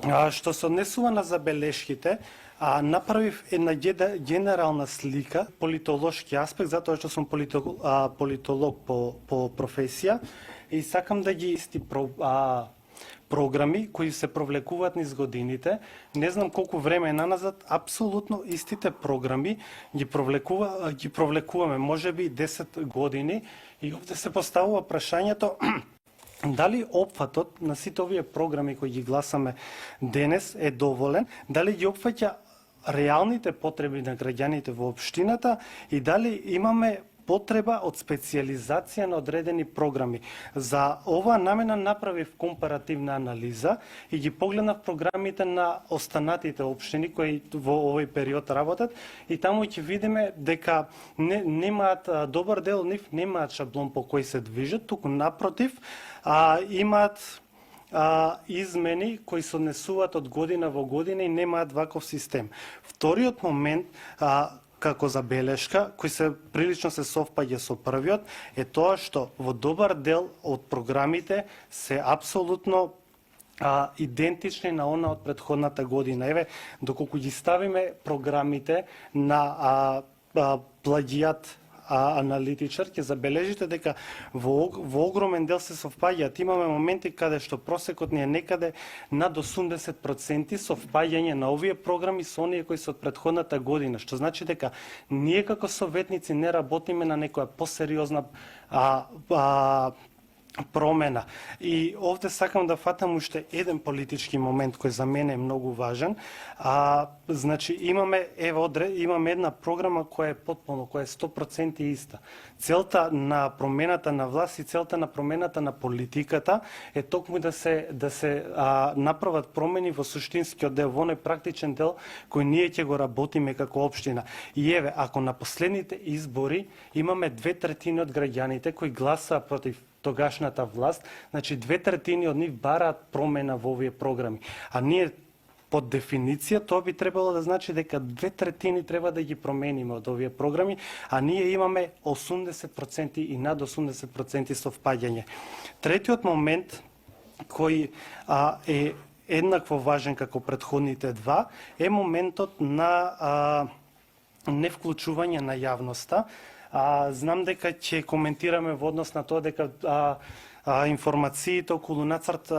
Што се однесува на забелешките, направив една генерална слика, политолошки аспект, затоа што сум политолог по професија и сакам да ги програми кои се провлекуваат низ годините. Не знам колку време наназад, апсолутно истите програми ги провлекуваме, можеби 10 години, и овде се поставува прашањето дали опфатот на сите овие програми кои ги гласаме денес е доволен, дали ги опфаќа реалните потреби на граѓаните во општината и дали имаме потреба од специјализација на одредени програми. За оваа намена направив компаративна анализа и ги погледнав програмите на останатите општини кои во овој период работат и таму ќе видиме дека немаат, добар дел од нив немаат шаблон по кој се движат, туку напротив имаат измени кои се однесуваат од година во година и немаат ваков систем. Вториот момент како забелешка, кој се прилично се совпаѓа со првиот, е тоа што во добар дел од програмите се апсолутно идентични на она од претходната година. Еве, доколку ги ставиме програмите на плагијат аналитичар, ќе забележите дека во огромен дел се совпаѓаат. Имаме моменти каде што просекот ни е некаде над 80% совпаѓање на овие програми со оние кои се од претходната година, што значи дека ние како советници не работиме на некоја посериозна промена. И овде сакам да фатам уште еден политички момент кој за мене е многу важен. Значи имаме една програма која е потполно, која е 100% иста. Целта на промената на власт и целта на промената на политиката е токму да се направат промени во суштинскиот дел, во оној практичен дел кој ние ќе го работиме како општина. И еве, ако на последните избори имаме 2/3 од граѓаните кои гласаа против тогашната власт, значи 2/3 од нив бараат промена во овие програми. А ние под дефиниција тоа би требало да значи дека 2/3 треба да ги промениме од овие програми, а ние имаме 80% и над 80% совпаѓање. Третиот момент кој е еднакво важен како претходните два е моментот на невклучување на јавноста. Знам дека ќе коментираме во однос на тоа дека информациите околу нацрт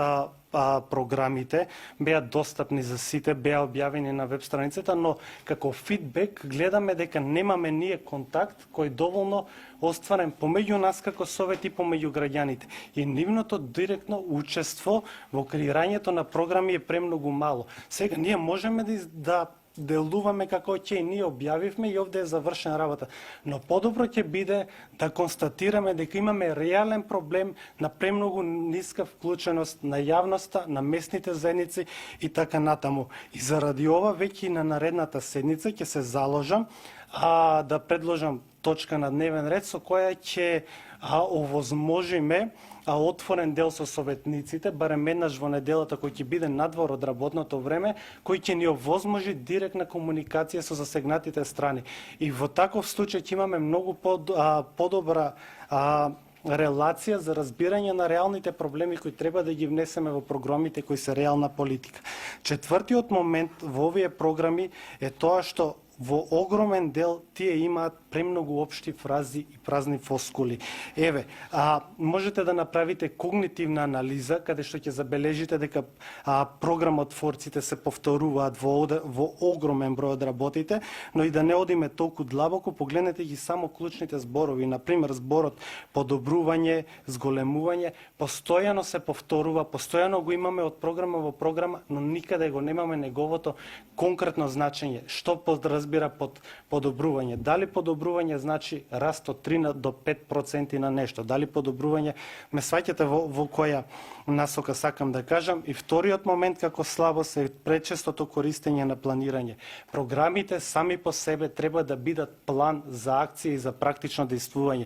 програмите беа достапни за сите, беа објавени на веб страницата, но како фидбек гледаме дека немаме ние контакт кој доволно остварен помеѓу нас како совет и помеѓу граѓаните. И нивното директно учество во креирањето на програми е премногу мало. Сега ние можеме да делуваме како ќе, ние објавивме и овде е завршена работа. Но подобро ќе биде да констатираме дека имаме реален проблем на премногу ниска вклученост на јавноста, на местните заедници и така натаму. И заради ова веќе на наредната седница ќе се заложам да предложам точка на дневен ред со која ќе овозможиме отворен дел со советниците, барем еднаш во неделата кој ќе биде надвор од работното време, кој ќе ни овозможи директна комуникација со засегнатите страни. И во таков случај ќе имаме многу подобра релација за разбирање на реалните проблеми кои треба да ги внесеме во програмите кои се реална политика. Четвртиот момент во овие програми е тоа што во огромен дел тие имаат премногу општи фрази и празни фоскули. Еве, можете да направите когнитивна анализа каде што ќе забележите дека програмотворците се повторуваат во огромен број од работите, но и да не одиме толку длабоко, погледнете ги само клучните зборови. Например, зборот подобрување, зголемување, постојано се повторува, постојано го имаме од програма во програма, но никаде го немаме неговото конкретно значење. Што подразбира под подобрување? Дали подобрување значи раст од 3 до 5% на нешто? Дали подобрување, ме сваќате во која насока сакам да кажам? И вториот момент како слабост е пречестото користење на планирање. Програмите сами по себе треба да бидат план за акција и за практично действување,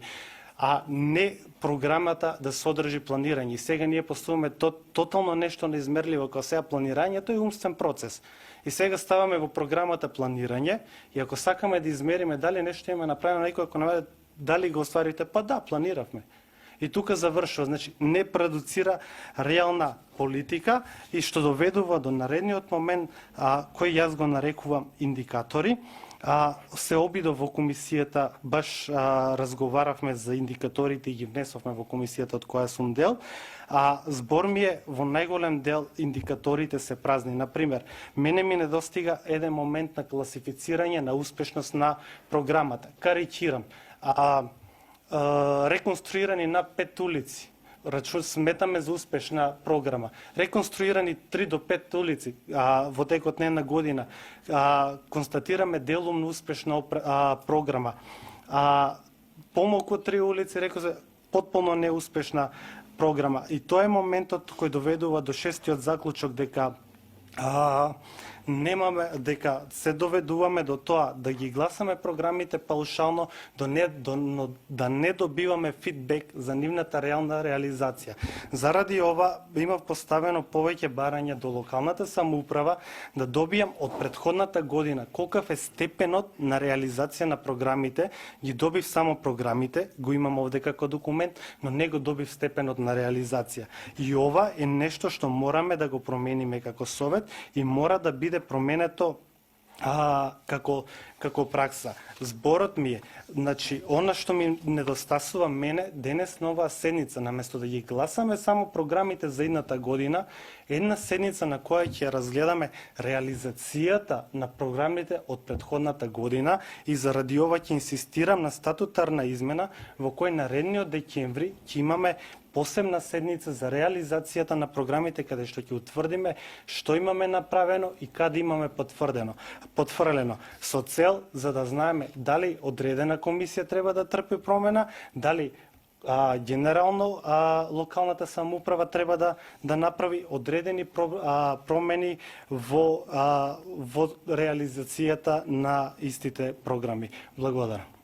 а не програмата да содржи планирање. И сега ние поставуваме тотално нешто неизмерливо, како сега планирањето е умствен процес. И сега ставаме во програмата планирање и ако сакаме да измериме дали нешто има направено, некој ако наведе дали го остварите, па да, планиравме. И тука завршува, значи не продуцира реална политика и што доведува до наредниот момент кој јас го нарекувам индикатори. Се обидов во комисијата, баш разговаравме за индикаторите и ги внесовме во комисијата од која сум дел. Збор ми е, во најголем дел индикаторите се празни. Например, мене ми недостига еден момент на класифицирање на успешност на програмата. Карикирам. Реконструирани на 5 улици. Сметаме за успешна програма. Реконструирани 3 до 5 улици во текот на една година. Констатираме делумно успешна програма. Помалку од 3 улици, рекол се, потполно неуспешна програма. И тоа е моментот кој доведува до шестиот заклучок дека дека се доведуваме до тоа да ги гласаме програмите паушално, да не добиваме фидбек за нивната реална реализација. Заради ова имав поставено повеќе барања до локалната самоуправа да добијам од претходната година колкав е степенот на реализација на програмите. Ги добив само програмите, го имам овде како документ, но не го добив степенот на реализација. И ова е нешто што мораме да го промениме како совет и мора да биде променето како пракса. Зборот ми е, значи, она што ми недостасува мене денес на оваа седница, наместо да ги гласаме само програмите за едната година, една седница на која ќе разгледаме реализацијата на програмите од претходната година и заради ова ќе инсистирам на статутарна измена во кој наредниот декември ќе имаме посебна седница за реализацијата на програмите каде што ќе утврдиме што имаме направено и каде имаме потврлено, со цел за да знаеме дали одредена комисија треба да трпи промена, дали генерално локалната самоуправа треба да направи одредени промени во реализацијата на истите програми. Благодарам.